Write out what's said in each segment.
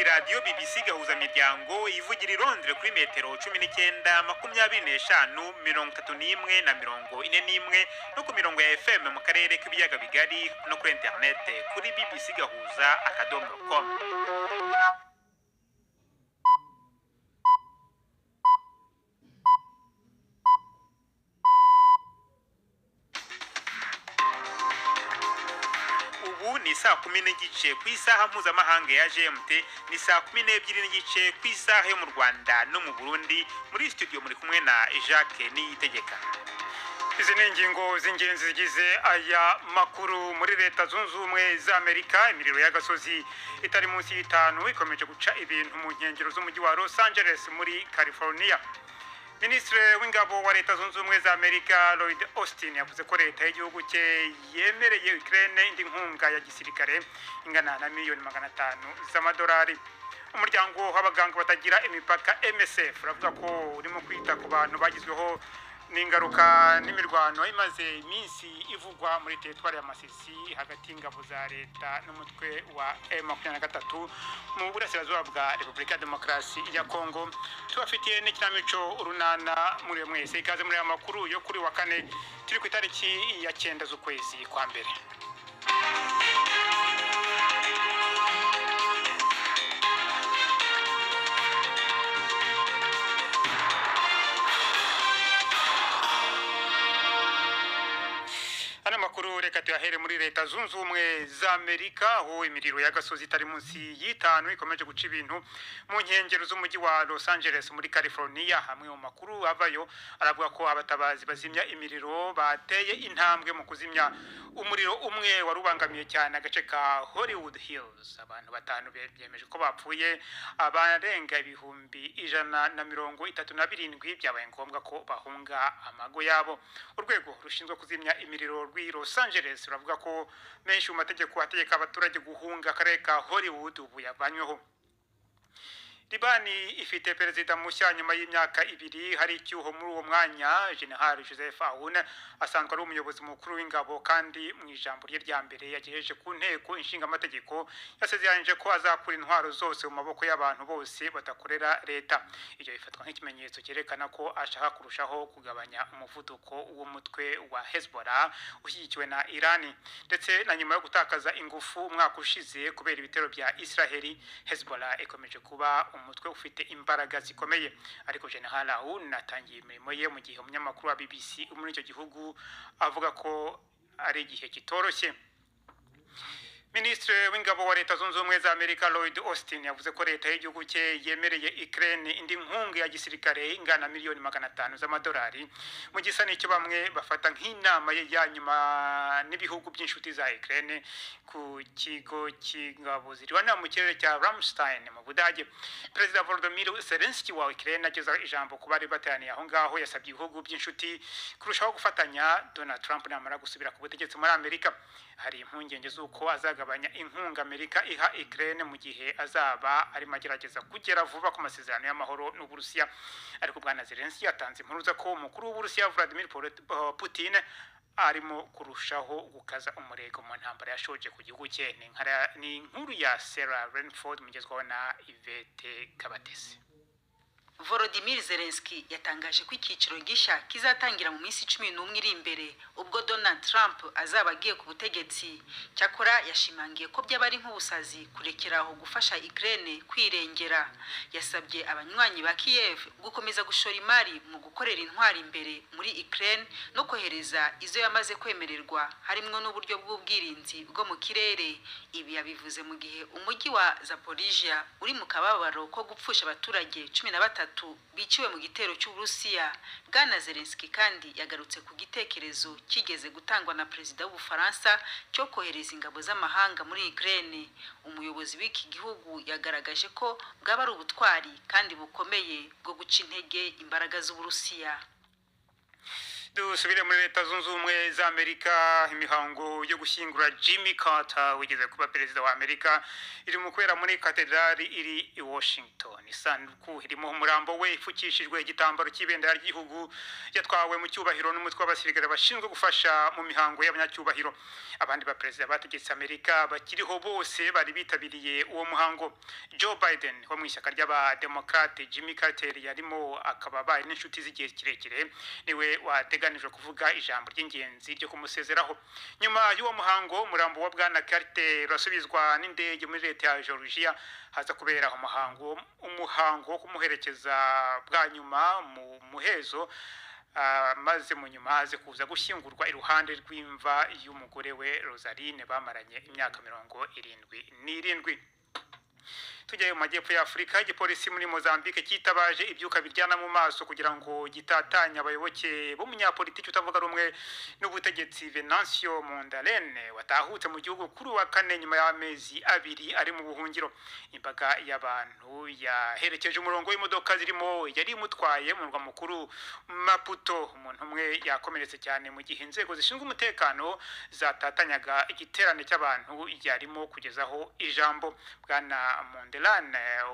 radio BBC gahuza miryango ivugira i Londres kuri metero 19, 25, 31 na 41 no ku mirongo ya FM mu karere k'ibiyaga bigari no kuri internet kuri bbcgahuza.com. Ni saa 10 ku isaha mpuzamahanga ya GMT, ni saa 12 ku isaha yo mu Rwanda no mu Burundi. Muri studio muri kumwe na Jacques Niyitegeka. Izi ni ingingo z'ingenzi zigize aya makuru. Muri Leta Zunze Ubumwe za Amerika, imiriro y'agasozi itari munsi y'itanu ikomeje guca ibintu mu nkengero z'umujyi wa Los Angeles muri California. Ministre w'ingabo wa Leta Zunze Ubumwe za Amerika Lloyd Austin yavuze ko leta y'igihugu cye yemereye Ukraine indi nkunga ya gisirikare ingana na miliyoni 500 z'amadolari. Umuryango w'abaganga batagira imipaka MSF uravuga ko urimo kwita ku bantu bagizweho n'ingaruka n'imirwano imaze iminsi ivugwa muri teritwari ya Masisi hagati y'ingabo za leta n'umutwe wa M23 mu burasirazuba bwa Repubulika ya Demokarasi ya Kongo. Tubafitiye n'ikinamico urunana muri mwese. Ikaze muri amakuru yo kuri wa kane turi ku itariki ya 9 z'ukwezi kwa mbere. Makuru reka tuyahere muri Leta Zunze Ubumwe za Amerika, aho imiriro y'agasozi itari munsi y'itanu ikomeje guca ibintu mu nkengero z'umujyi wa Los Angeles muri California. Hamwe mu makuru avayo aravuga ko abatabazi bazimya imiriro bateye intambwe mu kuzimya umuriro umwe warubangamiye cyane agace ka Hollywood Hills. Abantu 5 bemeje ko bapfuye, abarenga ibihumbi 137 byabaye ngombwa ko bahunga amago yabo. Urwego rushinzwe kuzimya imiriro Los Angeles uravuga ko menshi mu mategeko ategeka abaturage guhunga akarere ka Hollywood ubu yavanyweho. Libani ifite perezida mushya nyuma y'imyaka 2. Hari icyuho muri uwo mwanya. General Joseph Aoun asanzwe ari umuyobozi mukuru w'ingabo, kandi mu ijambo rye rya mbere yagejeje ku nteko inshinga amategeko yasezeranyije ko azakura intwaro zose mu maboko y'abantu bose batakorera leta. Ibyo bifatwa nk'ikimenyetso cyerekana ko ashaka kurushaho kugabanya umuvuduko w'umutwe wa Hezbollah ushyigikiwe na Iran. Ndetse na nyuma yo gutakaza ingufu umwaka ushize kubera ibitero bya Israeli, Hezbollah ikomeje kuba umutwe ufite imbaraga zikomeye. Ariko General Aoun atangiye imirimo ye mu gihe umunyamakuru wa BBC muri icyo gihugu avuga ko ari igihe kitoroshye. Ministre w'ingabo wa Leta Zunze Ubumwe za Amerika Lloyd Austin yavuze ko leta y'igihugu cye yemereye Ukraine indi nkunga ya gisirikare ingana miliyoni 500 z'amadolari, mu gisa n'icyo bamwe bafata nk'inama ya nyuma n'ibihugu by'inshuti za Ukraine ku kigo cy'ingabo zirwana mu kirere cya Ramstein mu Budage. Perezida Volodymyr Zelensky wa Ukraine ageza ijambo ku bari bateraniye aho ngaho, yasabye ibihugu by'inshuti kurushaho gufatanya Donald Trump namara gusubira ku butegetsi muri Amerika. Hari impungenge z'uko azagabanya inkunga Amerika iha Ukraine mu gihe azaba ari magerageza kugera vuba ku masezerano y'amahoro n'Uburusiya. Ariko bwana Zelensky yatanze impuruza ko umukuru w'Uburusiya Vladimir Putin arimo kurushaho gukaza umurego mu ntambara yashoje ku gihugu cye. Ni inkuru ya Sarah Renford mugezwaho na Yvette Kabatesi. Volodymyr Zelensky yatangaje ko icyiciro gishya kizatangira mu minsi 11 iri imbere ubwo Donald Trump azaba agiye ku butegetsi. Cyakora yashimangiye ko byabari nk'ubusazi kurekeraho gufasha Ukraine kwirengera. Yasabye abanywanyi ba Kiev gukomeza gushora imari mu gukorera intwari imbere muri Ukraine no kohereza izo yamaze kwemererwa, harimo n'uburyo bw'ubwirinzi bwo mu kirere. Ibi yabivuze mu gihe umujyi wa Zaporizhia uri mu kababaro ko gupfusha abaturage 13 biciwe mu gitero cy'Uburusiya. Bwana Zelensky kandi yagarutse ku gitekerezo kigeze gutangwa na perezida w'Ubufaransa cyo kohereza ingabo z'amahanga muri Ukraine. Umuyobozi w'iki gihugu yagaragaje ko bwaba ari ubutwari kandi bukomeye bwo guca intege imbaraga z'Uburusiya. dusubire muri leta zunze ubumwe za Amerika. Imihango yo gushyingura Jimmy Carter wigeze kuba perezida wa Amerika iri mu kubera muri katedrali iri i Washington. Isanduku irimo umurambo we ifukishijwe igitambaro cy'ibendera ry'igihugu, yatwawe mu cyubahiro n'umutwe w'abasirikare bashinzwe gufasha mu mihango y'abanyacyubahiro. Abandi ba perezida bategetse Amerika bakiriho bose bari bitabiriye uwo muhango. Joe Biden wo mu ishyaka ry'abademokrate, Jimmy Carter yarimo akaba bari n'inshuti z'igihe kirekire, niwe wateganijwe kuvuga ijambo ry'ingenzi ryo kumusezeraho. Nyuma y'uwo muhango, umurambo wa bwana Carter urasubizwa n'indege muri leta ya Georgia, haza kubera umuhango wo kumuherekeza bwa nyuma mu muhezo, maze mu nyuma haze kuza gushyingurwa iruhande rw'imva y'umugore we Rosaline bamaranye imyaka 77. Tujyaye mu majyepfo ya Afurika, igipolisi muri Mozambique kitabaje ibyuka biryana mu maso kugira ngo gitatanya abayoboke b'umunyapolitiki utavuga rumwe n'ubutegetsi Venancio Mondlane watahutse mu gihugu kuri wa kane nyuma y'amezi 2 ari mu buhungiro. Imbaga y'abantu yaherekeje umurongo w'imodoka zirimo yari imutwaye mu murwa mukuru Maputo. Umuntu umwe yakomeretse cyane mu gihe inzego zishinzwe umutekano zatatanyaga igiterane cy'abantu yarimo kugezaho ijambo. Bwana Mondlane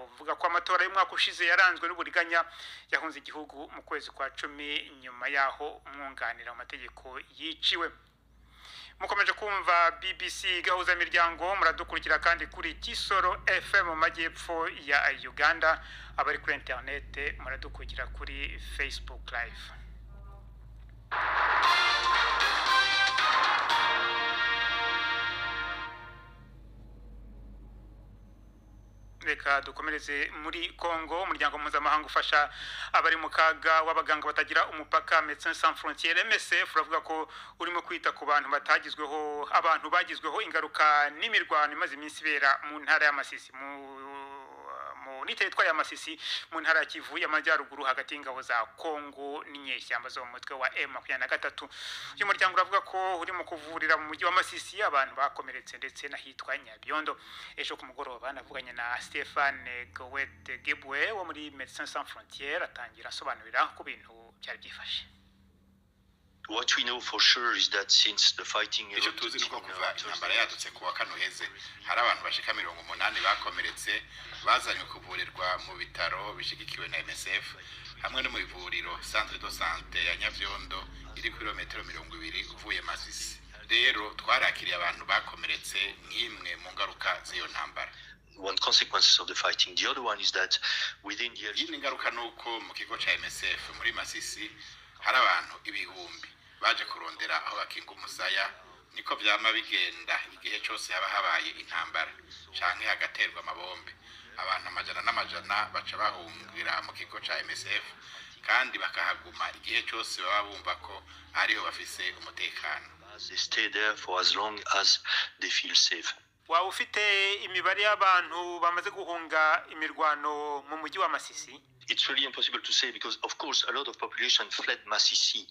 uvuga ko amatora y'umwaka ushize yaranzwe n'uburiganya, yahunze igihugu mu kwezi kwa 10 nyuma yaho umwunganira mu mategeko yiciwe. Mukomeje kumva BBC gahuza miryango, muradukurikira kandi kuri Kisoro FM mu majyepfo ya Uganda. Abari kuri internet muradukurikira kuri Facebook Live. Reka dukomereze muri Congo. Umuryango mpuzamahanga ufasha abari mu kaga w'abaganga batagira umupaka, Médecins Sans Frontières MSF, uravuga ko urimo kwita ku bantu bagizweho ingaruka n'imirwano imaze iminsi ibera mu ntara ya Masisi, niteretwa ya Masisi mu ntara ya Kivu y'amajyaruguru hagati y'ingabo za Congo n'inyeshyamba zo mu mutwe wa M23. Uyu muryango uravuga ko urimo kuvurira mu mujyi wa Masisi abantu bakomeretse ndetse n'ahitwa Nyabyondo. Ejo ku mugoroba navuganye na Stéphane Gowet-Gebwe wo muri Médecins Sans Frontières, atangira asobanurira ku bintu byari byifashe. What we know for sure is that since the fighting icyo tuzi nuko kuva intambara yadutse kuwa kane uheze hari abantu bashika 80 bakomeretse bazanywe kuvurirwa mu bitaro bishigikiwe na MSF hamwe no mu ivuriro Centre de Santé ya Nyabyondo iri kilometero 20 uvuye Masisi. Rero twarakiriye abantu bakomeretse nk'imwe mu ngaruka z'iyo ntambara. One consequence of the fighting. The other one is that within the iyi ngaruka nuko mu kigo cha MSF muri Masisi hari abantu ibihumbi baje kurondera aho bakinga umusaya. Niko byama bigenda igihe cyose haba habaye intambara canke hagaterwa amabombe. Abantu amajana baca bahungira mu kigo cha MSF kandi bakahaguma igihe cyose baba bumva ko ariho bafise umutekano. They stay there for as long as they feel safe. Wa ufite imibare y'abantu bamaze guhunga imirwano mu mujyi wa Masisi? It's really impossible to say because of course a lot of population fled Masisi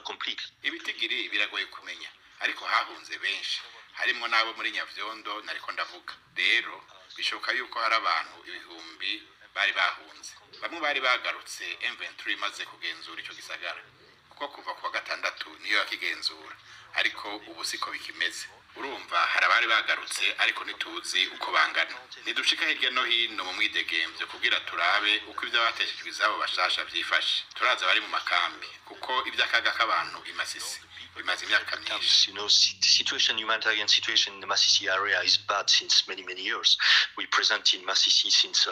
completely. Ibitigiri biragoye kumenya ariko hahunze benshi harimo nabo muri Nyabyondo nariko ndavuga. Rero bishoka yuko hari abantu ibihumbi bari bahunze. Bamwe bari bagarutse M23 maze kugenzura ico gisagara kuko kuva kwa gatandatu niyo yakigenzura, ariko ubu siko bikimeze. Urumva hari abari bagarutse ariko nituzi uko bangana. Nidushika hirya no hino mu mwidegemvyo kugira turabe uko ibyo bateshejwe izabo bashasha byifashe. Turaza bari mu makambi kuko ibyakaga k'abantu imasisi bimaze imyaka myinshi. You know, the situation, humanitarian situation in the Masisi area is bad since many years. We present in Masisi since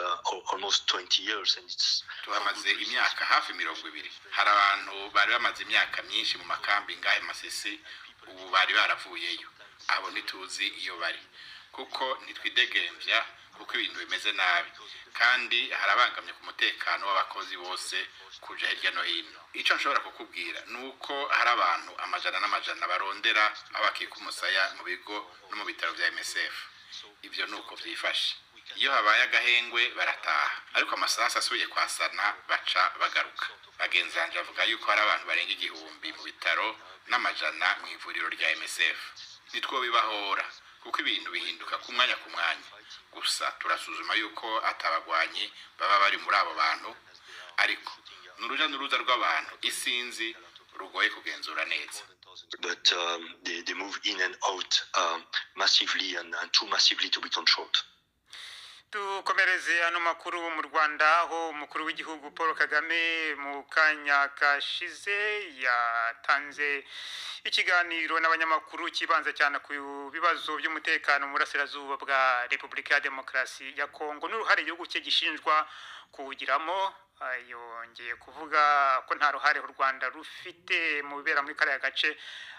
almost 20 years and it's tuhamaze imyaka hafi 20. Hari abantu bari bamaze imyaka myinshi mu makambi ngahe Masisi, ubu bari baravuyeyo. Abo nituzi iyo bari kuko nitwidegemvya kuko ibintu bimeze nabi kandi harabangamye ku mutekano w'abakozi bose kuja hirya no hino. Ico nshobora kukubwira nuko hari abantu amajana barondera abakika umusaya mu bigo no mu bitaro bya MSF. Ibyo nuko vyifashe. Iyo habaye agahengwe barataha ariko amasasa asuye kwasana baca bagaruka. Bagenzanje bavuga yuko hari abantu barenga 1000 mu bitaro n'amajana mu ivuriro rya MSF. Nitwo bibahora kuko ibintu bihinduka ku mwanya gusa turasuzuma yuko atabagwanyi baba bari muri abo bantu, ariko n'uruja n'uruza rw'abantu isinzi rugoye kugenzura neza. But they move in and out massively and too massively to be controlled. Dukomereze ano makuru mu Rwanda aho umukuru w'igihugu Paul Kagame mu kanya kashize yatanze ikiganiro n'abanyamakuru kibanza cyane ku bibazo by'umutekano mu burasirazuba bwa Repubulika ya Demokarasi ya Kongo n'uruhare igihugu cye gishinjwa kuwugiramo. Yongeye kuvuga ko nta ruhare u Rwanda rufite mu bibera muri kariya gace,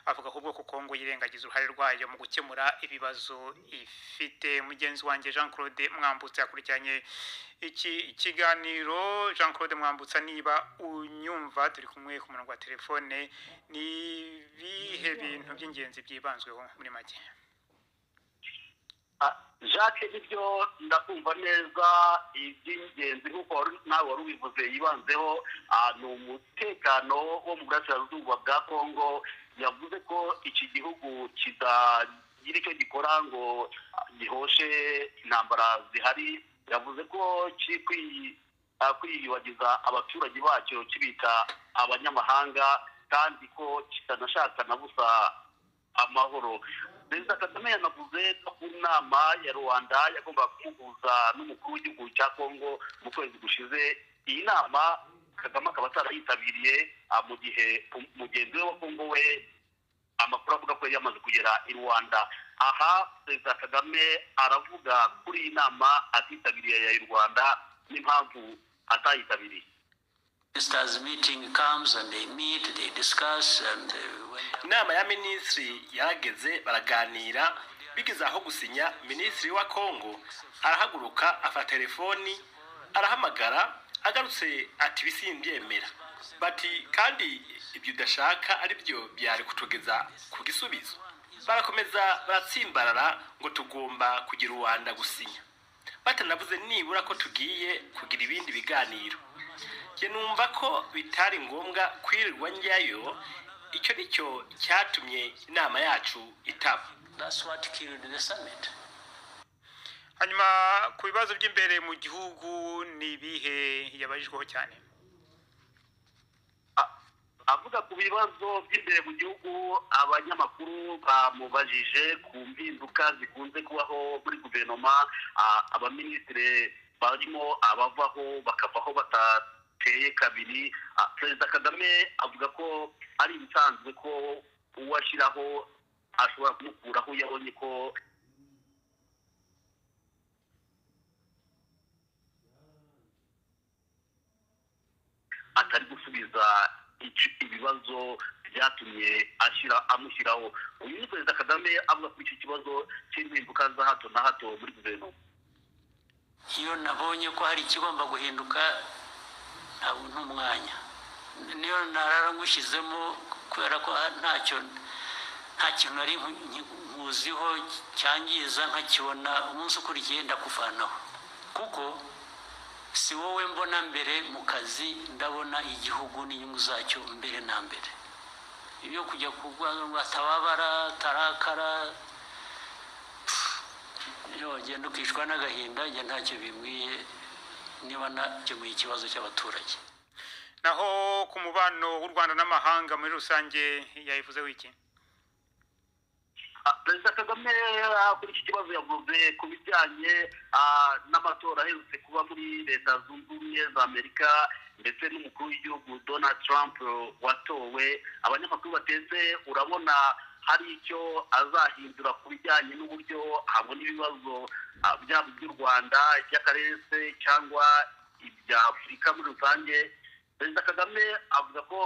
avuga ahubwo ko Kongo yirengagiza uruhare rwayo mu gukemura ibibazo ifite. Mugenzi wanjye Jean Claude Mwambutsa yakurikiranye iki kiganiro. Jean Claude Mwambutsa, niba unyumva, turi kumwe ku murongo wa telefone, ni bihe bintu by'ingenzi byibanzweho muri make? Jacques, ibyo ndakumva neza. Iby'ingenzi nk'uko nawe wari ubivuze yibanzeho ni umutekano wo mu burasirazuba bwa Kongo. Yavuze ko iki gihugu kidagira icyo gikora ngo gihoshe intambara zihari. Yavuze ko kiri kwiyubagiza abaturage bacyo kibita abanyamahanga kandi ko kitanashaka na busa amahoro. Perezida Kagame yanavuze ko ku nama ya Rwanda yagomba kumuhuza n'umukuru w'igihugu cya Kongo mu kwezi gushize. Iyi nama Kagame akaba atarayitabiriye mu gihe mugenzi we wa Kongo we amakuru avuga ko yamaze kugera i Rwanda. Aha Perezida Kagame aravuga kuri iyi nama atitabiriye ya Rwanda n'impamvu atayitabiriye. Ministers meeting comes and they meet, they discuss, and inama ya minisitiri yarageze baraganira, bigeze aho gusinya. Minisitiri wa Kongo arahaguruka afata telefoni arahamagara, agarutse ati bisimbyemera, bati kandi ibyo udashaka ari byo byari kutugeza ku gisubizo. Barakomeza baratsimbarara ngo tugomba kugira Rwanda gusinya, batanavuze nibura ko tugiye kugira ibindi biganiro. Je numva ko bitari ngombwa kwirirwa njyayo. Icyo nicyo cyatumye inama yacu itaba. that's what killed the summit. Hanyuma ku bibazo by'imbere mu gihugu ni bihe yabajijweho cyane? Avuga ku bibazo by'imbere mu gihugu, abanyamakuru bamubajije ku mpinduka zikunze kubaho muri guverinoma, abaminisitiri barimo abavaho bakavaho batateye kabiri. Perezida Kagame avuga ko ari ibisanzwe ko uwashyiraho ashobora kumukuraho yabonye ko atari gusubiza ibibazo byatumye amushyiraho. Uyu ni Perezida Kagame avuga kuri iki kibazo cy'impinduka za hato na hato muri guverinoma. Iyo nabonye ko hari ikigomba guhinduka ntabwo ntumwanya, niyo narara ngushyizemo kubera ko nta kintu nari nkuziho cyangiza nkakibona umunsi ukurikiye ndakuvanaho, kuko si wowe mbona mbere mu kazi, ndabona igihugu n'inyungu zacyo mbere na mbere. Ibyo kujya kugwa atababara tarakara, iyo genda ukishwa n'agahinda, njye ntacyo bimwiye niba nakemuye ikibazo cy'abaturage. Naho ku mubano w'u Rwanda n'amahanga muri rusange yayivuzeho iki? Perezida Kagame kuri iki kibazo yavuze ku bijyanye n'amatora aherutse kuba muri Leta Zunze Ubumwe za Amerika ndetse n'umukuru w'igihugu Donald Trump watowe. Abanyamakuru bateze urabona hari icyo azahindura ku bijyanye n'uburyo habona ibibazo byaba by'u Rwanda, iby'akarere cyangwa ibya Afurika muri rusange. Perezida Kagame avuga ko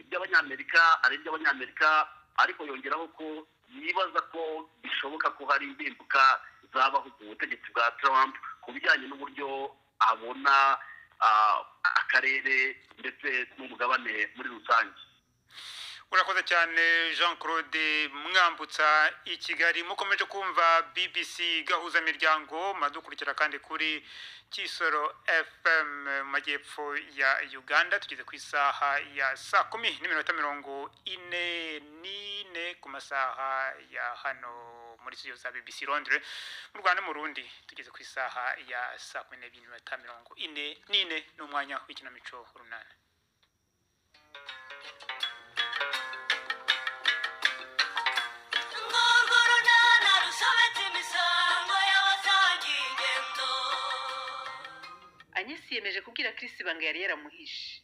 iby'Abanyamerika ari iby'Abanyamerika, ariko yongeraho ko yibaza ko bishoboka ko hari impinduka zabaho ku butegetsi bwa Trump ku bijyanye n'uburyo abona akarere ndetse n'umugabane muri rusange. Urakoze cyane Jean Claude Mwambutsa i Kigali. Mukomeje kumva BBC gahuza miryango, madukurikira kandi kuri Kisoro FM majyepfo ya Uganda. Tugeze ku isaha ya saa 10:44 ku masaha ya hano muri studio za BBC Londres. Mu Rwanda mu Rundi tugeze ku isaha ya saa 12:44 n'umwanya w'ikinamico runana. yiyemeje kubwira Chris ibanga yari yaramuhishe.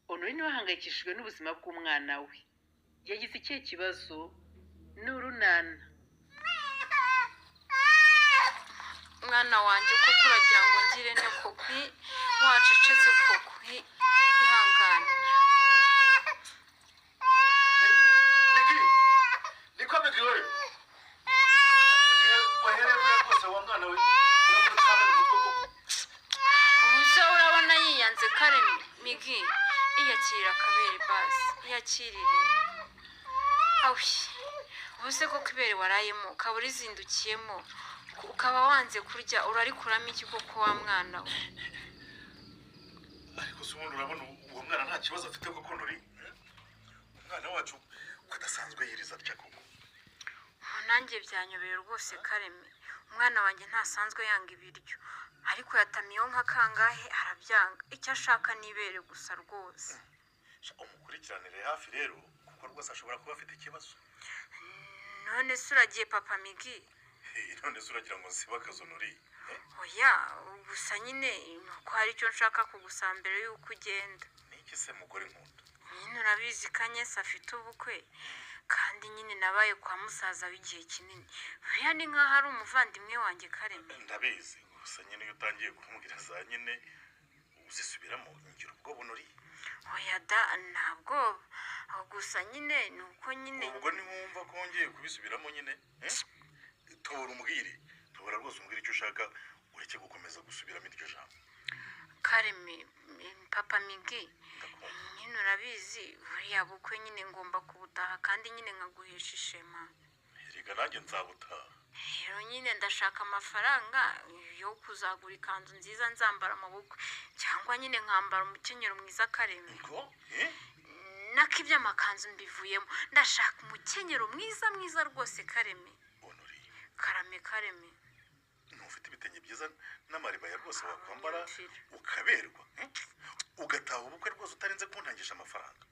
Honorine niwe ahangayikishijwe n'ubuzima bw'umwana we. Yagize ikihe kibazo? N'urunana. Mwana wanjye koko uragira ngo ngire ne kopi wacecetse koko ihangane. Niko bigiwe. Igihe waherewe rwose wa mwana we. Ubuse urabona yiyanze Karemi Migi iyakira kabere basi iyakirire. Awi. Ubuse ko kibere warayemo kaburi zindukiyemo ukaba wanze kurya urarikuramo iki koko wa mwana we. Ariko subundi urabona uwo mwana nta kibazo afite koko nuri. Umwana wacu kadasanzwe yiriza atya koko. Nanjye byanyobeye rwose Karemi. Umwana wanjye ntasanzwe yanga ibiryo ariko yatamiyeho nka kangahe arabyanga. Icyo ashaka nibere gusa rwose. Umukurikiranire hafi rero kuko rwose ashobora kuba afite ikibazo. None se uragiye papa Migi? None se uragira ngo nsiba akazonuri? Oya gusa nyine nuko hari icyo nshaka kugusaba mbere y'uko ugenda. Niki se mugore nkunda? Nyine urabizi Kanyesi afite ubukwe kandi nyine nabaye kwa musaza w'igihe kinini. Buriya ni nk'aho ari umuvandimwe wanjye Karemi. Ndabizi gusa nyine iyo utangiye kumbwira za nyine uzisubiramo ngira ubwoba nuri. Oya da ntabwo gusa nyine nuko nyine ubwo ni wumva ko ngiye kubisubiramo nyine tora umbwire tora rwose umbwire icyo ushaka ureke gukomeza gusubiramo iryo jambo. Karemi papa Migi nyine urabizi buriya bukwe nyine ngomba kubutaha kandi nyine nkaguhesha ishema. Erega nanjye nzabutaha. Rero nyine ndashaka amafaranga yo kuzagura ikanzu nziza nzambara mu bukwe cyangwa nyine nkambara umukenyero mwiza Karemi. Ngo nako iby'amakanzu mbivuyemo ndashaka umukenyero mwiza rwose Karemi. Honori Karemi ntufite ibitenge byiza n'amariba ya rwose wakwambara ukaberwa ugataha ubukwe rwose utarinze kuntangisha amafaranga.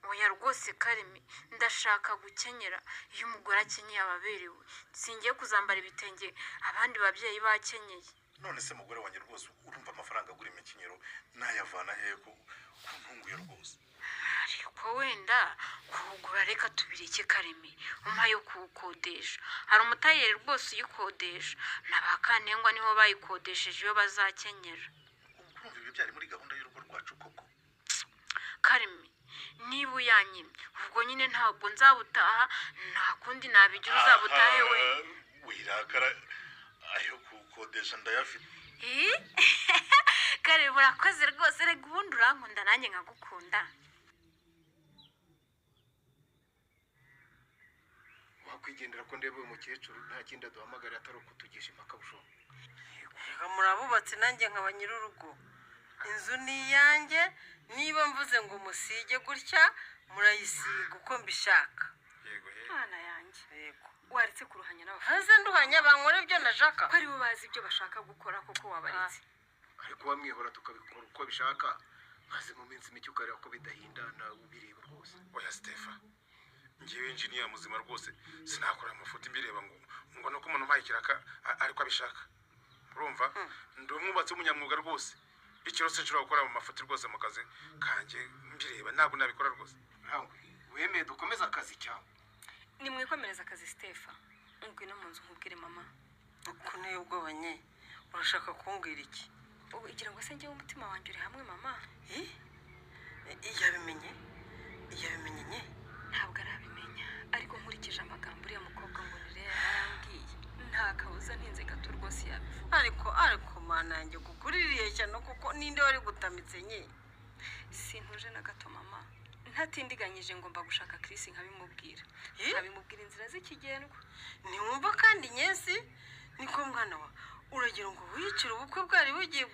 Oya rwose Karemi ndashaka gukenyera iyo umugore akenyeye ababerewe singiye kuzambara ibitenge abandi babyeyi bakenyeye. None se mugore wanjye rwose urumva amafaranga agura imikenyero nayavana hehe ko ntunguye rwose? Ariko wenda kuwugura reka tubireke Karemi umpaye kuwukodesha. Hari umutayeri rwose uyikodesha n'abakantengwa niho bayikodesheje iyo bazakenyera. Urumva ibi byari muri gahunda y'urugo rwacu koko? Karemi niba uyanyimye ubwo nyine ntabwo nzabutaha nta kundi nabigira uzabutahe we. Wirakara ayo kukodesha ndayafite. Karemi urakoze rwose rega ubundi urankunda nanjye nkagukunda. Wakwigendera ko ndebe umukecuru nta kindi aduhamagara atari ukutugisha impaka bushobo. Reka murabubatse nanjye nkaba nyir'urugo. Inzu ni iyanjye niba mvuze ngo musige gutya murayisiga uko mbishaka. Yego Mwana yanjye. Yego. Waretse kuruhanya n'abafana. Haze nduhanya bankora ibyo nashaka. Ko ari bo bazi ibyo bashaka gukora koko wabaretse. Ariko wamwihora tukabikora uko bishaka maze mu minsi mike ukareba ko bidahindana ubireba rwose. Oya Stefa ngiye engineer muzima rwose sinakora amafoto imbireba ngo no kumuntu mpayikiraka ariko abishaka. Urumva ndi umwubatsi w'umunyamwuga rwose. Ikirose nshobora gukora mu mafoto rwose mu kazi kanje mbireba ntabwo nabikora rwose. Nawe wemeye dukomeza akazi cyawe. Nimwikomereza akazi Stefa. Ngwino mu nzu nkubwire mama. Uko niyo ubwoba nye urashaka kumbwira iki? Ubu igira ngo se njye umutima wanjye uri hamwe mama. Yabimenye nye Ntabwo arabimenya ariko nkurikije amagambo uriya mukobwa ngo nire yarambwiye nta kabuza ntinze gato rwose yabivuga. Ariko mana yanjye kukuririye cyane kuko ninde wari gutamitse nye. Sintuje na gato mama. Ntatindiganyije ngomba gushaka Chris nkabimubwira. Nkabimubwira inzira z'ikigendwa. Niwumva kandi nyesi niko mwana wa uragira ngo wicire ubukwe bwari bugiye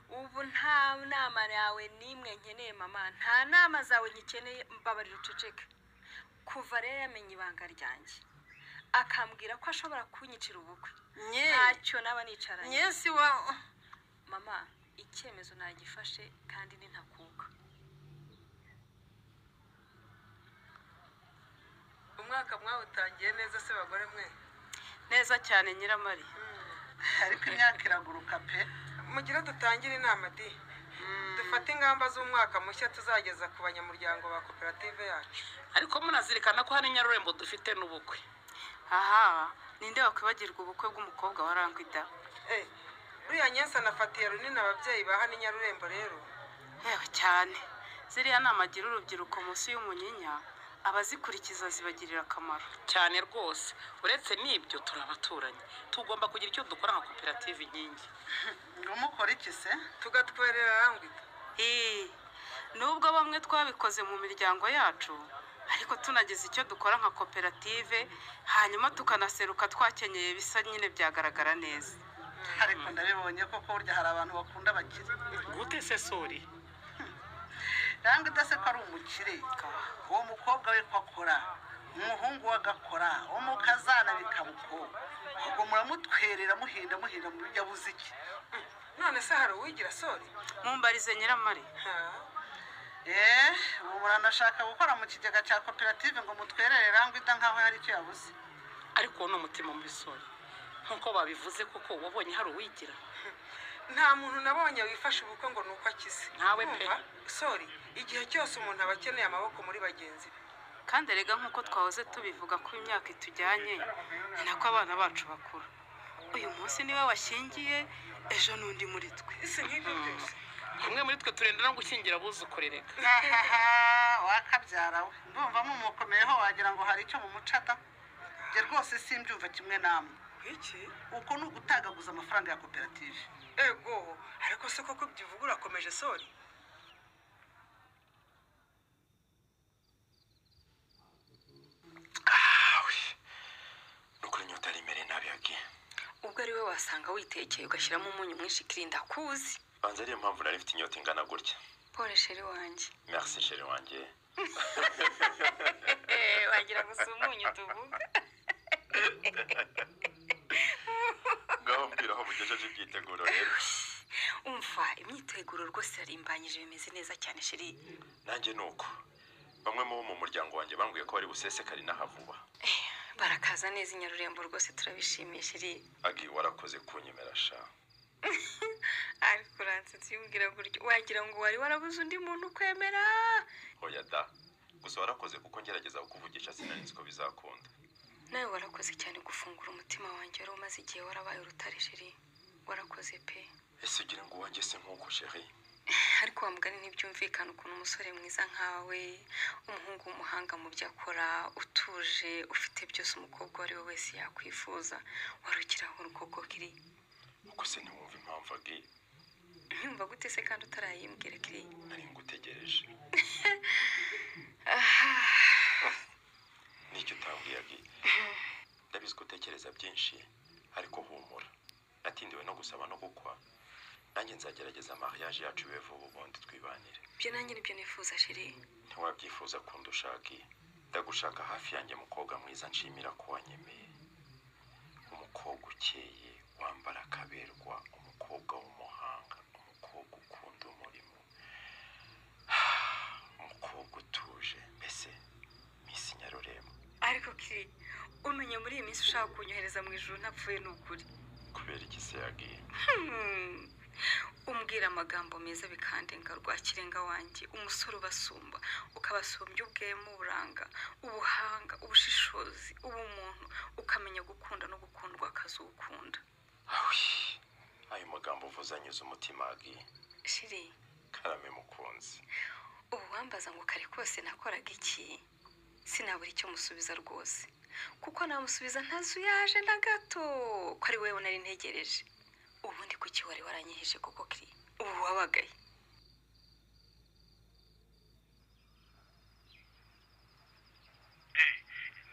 ubu nta nama yawe nimwe nkeneye mama. Nta nama zawe nyikeneye mbabarira uceceke. Kuva rero yamenye ibanga ryanjye akambwira ko ashobora kunyicira ubukwe ntacyo naba nicaranye. Nyesi wa mama icyemezo nagifashe kandi ni ntakuka. Umwaka mwawutangiye neza se bagore mwe? Neza cyane Nyiramari. Ariko imyaka iraguruka pe. Mugira dutangire inama di. dufate ingamba z'umwaka mushya tuzageza ku banyamuryango ba koperative yacu. ariko munazirikana ko hari Nyarurembo dufite n'ubukwe. aha ninde wakwibagirwa ubukwe bw'umukobwa wa Rangwida? Uriya Nyensa nafatiye runini ababyeyi ba hano Nyarurembo rero. Yewe cyane ziriya nama agira urubyiruko munsi y'umunyinya abazikurikiza zibagirira akamaro cyane rwose. Uretse n'ibyo turabaturanyi tugomba kugira icyo dukora nka koperative inkingi. ngo mukora iki se? Tugatwerera Rangwida. nubwo bamwe twabikoze mu miryango yacu ariko tunagize icyo dukora nka koperative hanyuma tukanaseruka twakenyeye bisa nyine byagaragara neza. ariko ndabibonye koko burya hari abantu bakunda abakire. Gute se sori? Rangwida se ko ari umukire, uwo mukobwa we ko akora, umuhungu we agakora, umukazana bikabuko, ubwo muramutwerera muhinda mu yabuze iki? None se hari uwigira sori? Mumbarize Nyiramare. ubu muranashaka gukora mu kigega cya koperative ngo mutwerere Rangwida nkaho hari icyo yabuze. Ariko no mutima muri sori nkuko babivuze koko wabonye hari uwigira? Nta muntu nabonye wifashe ubukwe ngo nuko akize. Ntawe pe. Sori, igihe cyose umuntu aba akeneye amaboko muri bagenzi be. Kandi erega nkuko twahoze tubivuga ko imyaka itujyanye ni nako abana bacu bakura. Uyu munsi niwe washingiye, ejo n'undi muri twe. Ese nk'ibyo byose umwe muri twe turenda no gushyingira abuzukorereka. wakabyara we ndumva mumukomeyeho wagira ngo hari icyo mumucata. Je rwose simbyumva kimwe namwe. Iki? Uko ni ugutagaguza amafaranga ya koperative. Ego, ariko se koko byivuga urakomeje sori? Nukuri nyota rimere nabi yagi. Ubwo ari we wasanga witekeye ugashyiramo umunyu mwinshi kirinda kuzi. Banza ariyo mpamvu nari mfite inyota ingana gutya. Pole sheri wanjye. Merci sheri wanjye. Wagira ngo si umunyu tuvuga. Ngaho mbwira aho mugejeje ibyiteguro rero. Umva imyiteguro rwose yarimbanyije bimeze neza cyane sheri. Nanjye nuko. Bamwe mu muryango wanjye bambwiye ko bari busesekari nahavuba. Barakaza neza Nyarurembo rwose turabishimiye sheri. Agi warakoze kunyemera sha. Ariko uransetse yubwira gutyo wagira ngo wari warabuze undi muntu kwemera. Oya da. Gusa warakoze kuko ngerageza kukuvugisha sinanizi ko bizakunda. Nawe warakoze cyane gufungura umutima wanjye wari umaze igihe warabaye urutare sheri. Warakoze pe. Ese ugira ngo wanjye se nkuko sheri. Ariko wamugani ntibyumvikana ukuntu umusore mwiza nkawe, umuhungu w'umuhanga mu byo akora, utuje, ufite byose umukobwa wari we wese yakwifuza, warukiraho urugogo kiri. Uko se ntiwumva impamvu agi? Nyumva gute se kandi utarayimbwira kiri? Nari ngutegereje. Nicyo utambwiye agi. Ndabizi ko utekereza byinshi, ariko humura. Natindiwe no gusaba no gukwa. Nanjye nzagerageza mariage yacu ibe vuba ubundi twibanire. Byo nanjye nibyo nifuza sheri. Ntiwabyifuza kundushaki. Ndagushaka hafi yanjye mukobwa mwiza nshimira ko wanyemeye. Umukobwa ukeye, wambara akaberwa, umukobwa w'umuhanga, umukobwa ukunda umurimo. Umukobwa utuje, mbese Miss Nyarurembo. Ariko kiri, umenye muri iyi minsi ushaka kunyohereza mu ijuru ntapfuye n'ukuri. Kubera iki se yagiye? Umbwira amagambo meza bikandenga rwakirenga wanjye, umusore ubasumba, ukabasumbya ubwemu, uburanga, ubuhanga, ubushishozi, ubumuntu, ukamenya gukunda no gukundwa akazukunda. Ayo magambo uvuze anyuze umutima agi. Shiri. Karame mukunzi. Ubu wambaza ngo kare kose nakoraga iki? Sinabura icyo musubiza rwose. Kuko namusubiza ntazuyaje na gato, ko ari wewe nari ntegereje. Ubundi kuki wari waranyiheje koko kiri? Ubu wabagaye.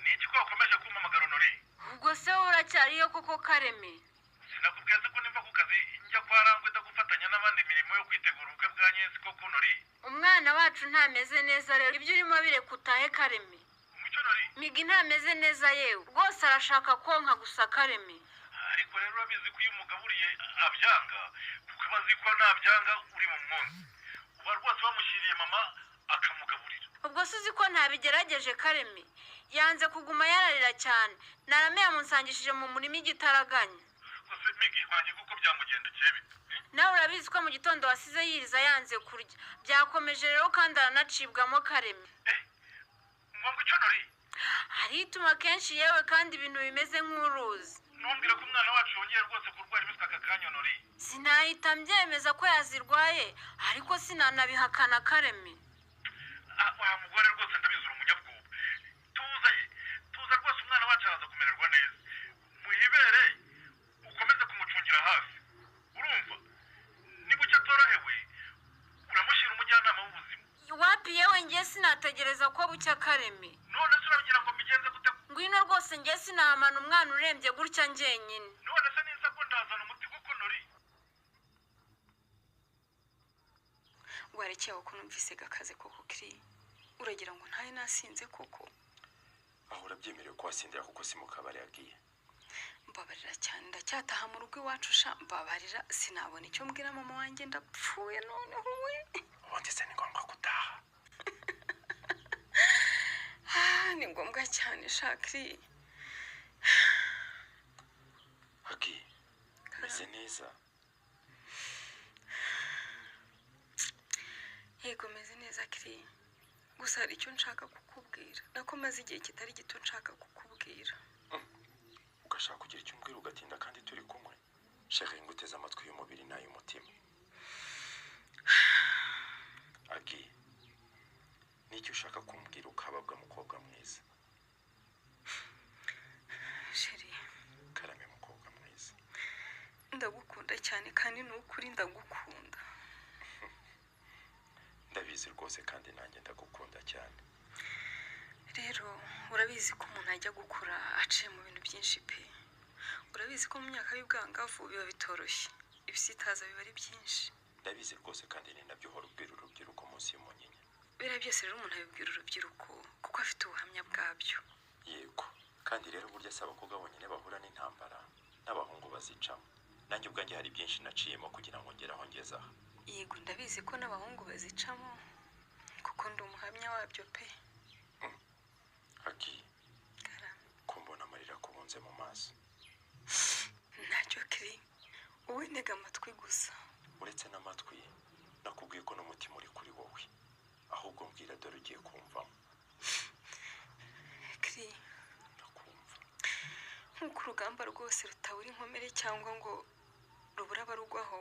Niki ko ukomeje kumpamagara Nori? Ubwo se uracyariyo koko Kareme? Sinakubwiye ko nimba ku kazi njya kwa Rangwida gufatanya n'abandi mirimo yo kwitegura ubukwe bwa Nyensi koko Nori. Umwana wacu ntameze neza rero. Ibyo urimo bireka utahe Kareme. Umucyo Nori. Migi ntameze neza yewe. Rwose arashaka konka gusa Kareme. Ariko rero urabizi ko iyo umugaburiye abyanga, kuko bazi ko nabyanga uri mu mwonzi. Uba rwose bamushyiriye mama akamugaburira. Ubwo se uzi ko ntabigerageje Kareme? Yanze kuguma yararira cyane. Narame yamunsangishije mu murima igitaraganya. Gusa Migi wanjye kuko byamugendekeye bite nawe urabizi ko mu gitondo wasize yiriza yanze kurya byakomeje rero kandi aranacibwamo kareme ngombwa icyo nori harituma kenshi yewe kandi ibintu bimeze nk'uruzi ntumbwire ko umwana wacu yongeye rwose kurwara imitwe aka kanya nori sinahita mbyemeza ko yazirwaye ariko sinanabihakana kareme wa mugore rwose ndabizi uri umunyabwoba tuza rwose umwana wacu araza kumererwa neza muhibere ukomeze kumucungira hafi urumva niba icyo atorohewe uramushyira umujyanama w'ubuzima wapi yewe ngiye sinategereza ko bucya kareme none se uragira ngo mbigenze gute ngwino rwose ngiye sinahamana umwana urembye gutya njyenyine none se niza ko ndazana umuti kuko nori warekeye ko numvise gakaze koko kiri uragira ngo ntaye nasinze koko aho urabyemerewe ko wasindira kuko si mu kabari yagiye mbabarira cyane ndacyataha mu rugo iwacu sha mbabarira sinabona icyo mbwira mama wanjye ndapfuye noneho we ubundi se ni ngombwa gutaha ni ngombwa cyane shakiri hagi meze neza yego meze neza kiri gusa hari icyo nshaka kukubwira nako maze igihe kitari gito nshaka kukubwira ugashaka kugira icyo umbwira ugatinda kandi turi kumwe shaka nguteze amatwi y'umubiri n'ay'umutima agi n'icyo ushaka kumbwira ukababwa mukobwa mwiza sheri karame mukobwa mwiza ndagukunda cyane kandi n'ukuri ndagukunda ndabizi rwose kandi nanjye ndagukunda cyane rero urabizi ko umuntu ajya gukura aciye mu bintu byinshi pe urabizi ko mu myaka y'ubwangavu biba bitoroshye ibisitaza biba ari byinshi ndabizi rwose kandi ni nabyo uhora ubwira urubyiruko munsi y'umunyinya biriya byose rero umuntu abibwira urubyiruko kuko afite ubuhamya bwabyo yego kandi rero burya si abakobwa bonyine bahura n'intambara n'abahungu bazicamo nanjye ubwanjye hari byinshi naciyemo kugira ngo ngere aho ngeze aha yego ndabizi ko n'abahungu bazicamo kuko ndi umuhamya wabyo pe hagi kumbona amarira kubunze mu maso ntacyo kiri wowe ntega amatwi gusa uretse n'amatwi nakubwiye ko n'umutima uri kuri wowe ahubwo mbwira dore ugiye kumvamo kiri ndakumva nk'uko urugamba rwose rutabura inkomere cyangwa ngo rubura abarugwaho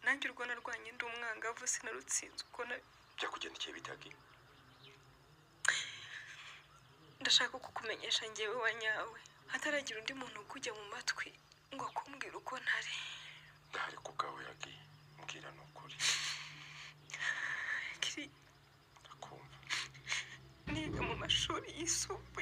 nanjye urwo narwanye ndi umwangavu sinarutsinze uko byakugendekeye bitagi ndashaka kukumenyesha njyewe wa nyawe hataragira undi muntu ukujya mu matwi ngo akumbwire uko ntari ndahari ku bwawe hagi mbwira ni ukuri kiri ndakumva niga mu mashuri yisumbuye